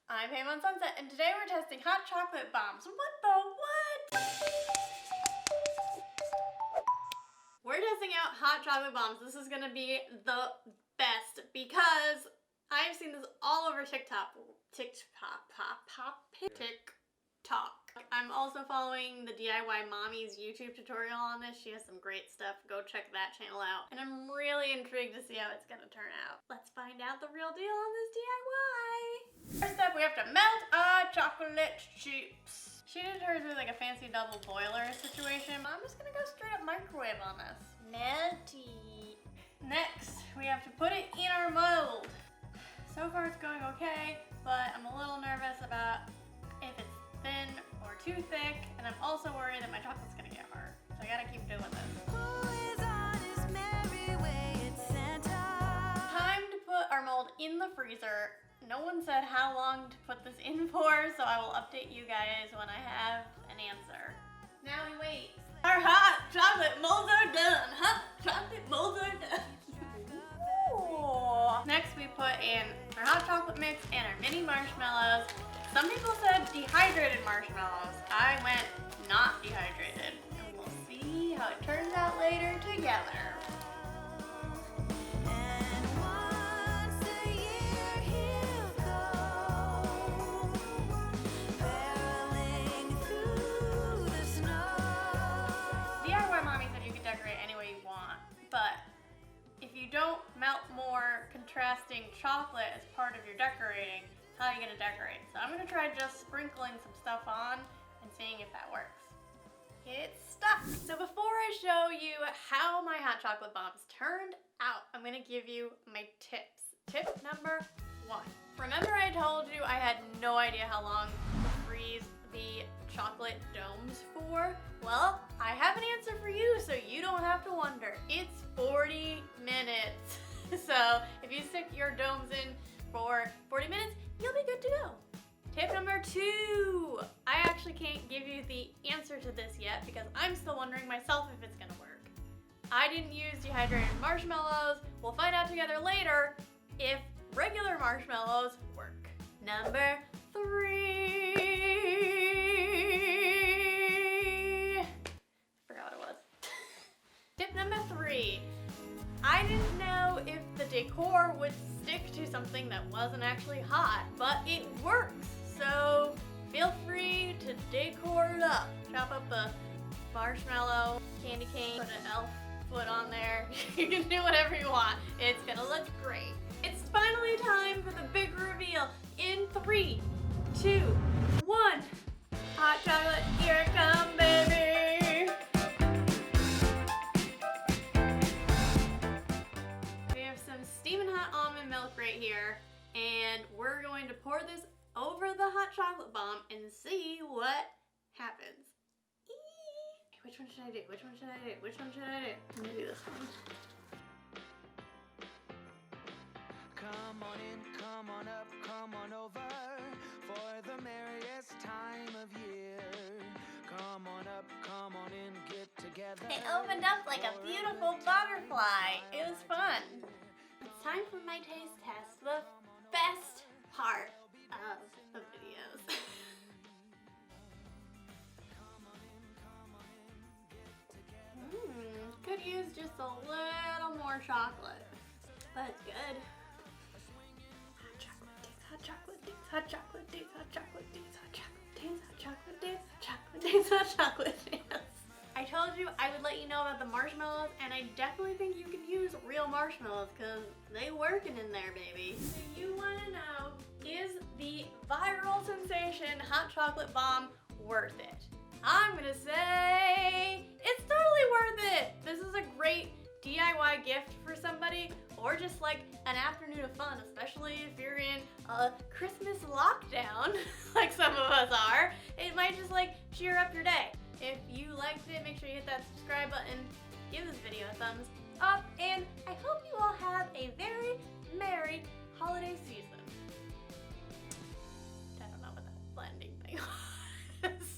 I'm PamOnSunset, and today we're testing hot chocolate bombs. What the what? We're testing out hot chocolate bombs. This is gonna be the best because I've seen this all over TikTok. I'm also following the DIY Mommy's YouTube tutorial on this. She has some great stuff. Go check that channel out. And I'm really intrigued to see how it's gonna turn out. Let's find out the real deal on this DIY. First up, we have to melt our chocolate chips. She did hers with like a fancy double boiler situation. I'm just gonna go straight up microwave on this. Melty. Next, we have to put it in our mold. So far it's going okay, but I'm a little nervous about if it's thin or too thick, and I'm also worried that my chocolate's gonna get hard. So I gotta keep doing this. Time to put our mold in the freezer. No one said how long to put this in for, so I will update you guys when I have an answer. Now we wait. Our hot chocolate molds are done. Hot chocolate molds are done. Ooh. Next we put in our hot chocolate mix and our mini marshmallows. Some people said dehydrated marshmallows. I went not dehydrated. And we'll see how it turns out later together. DIY Mommy said you can decorate any way you want, but if you don't melt more contrasting chocolate as part of your decorating, how are you gonna decorate? So I'm gonna try just sprinkling some stuff on and seeing if that works. It's stuck. So before I show you how my hot chocolate bombs turned out, I'm gonna give you my tips. Tip number 1. Remember I told you I had no idea how long to freeze the chocolate domes for? Well, I have an answer for you so you don't have to wonder. It's 40 minutes. So if you stick your domes in for 40 minutes, you'll be good to go. Tip number 2. I actually can't give you the answer to this yet because I'm still wondering myself if it's gonna work. I didn't use dehydrated marshmallows. We'll find out together later if regular marshmallows work. Number 3. I forgot what it was. Tip number 3. I didn't know if the decor would stick to something that wasn't actually hot, but it works. So feel free to decor it up. Chop up a marshmallow, candy cane, put an elf foot on there. You can do whatever you want. It's gonna look great. It's finally time for the big reveal in 3, 2, 1. Hot chocolate, here it comes, baby. We have some steaming hot almond milk right here, and we're going to pour this over the hot chocolate bomb and see what happens. Eee. Which one should I do? Which one should I do? Which one should I do? I'm gonna do this one. Come on in, come on up, come on over for the merriest time of year. Come on up, come on in, get together. It opened up like a beautiful butterfly. It was fun. It's time for my taste test, the best part of the videos. Could use just a little more chocolate, but it's good. Hot chocolate days, hot chocolate days, hot chocolate days, hot chocolate days, hot chocolate days, hot chocolate days, hot chocolate days, hot chocolate days. I told you I would let you know about the marshmallows, and I definitely think you can use real marshmallows because they working in there, baby. So you want to know, is the viral sensation hot chocolate bomb worth it? I'm gonna say it's totally worth it. This is a great DIY gift for somebody, or just like an afternoon of fun, especially if you're in a Christmas lockdown like some of us are. It might just like cheer up your day. If you liked it, make sure you hit that subscribe button, give this video a thumbs up, and I hope you all have a very merry holiday season. I don't know what that blending thing was.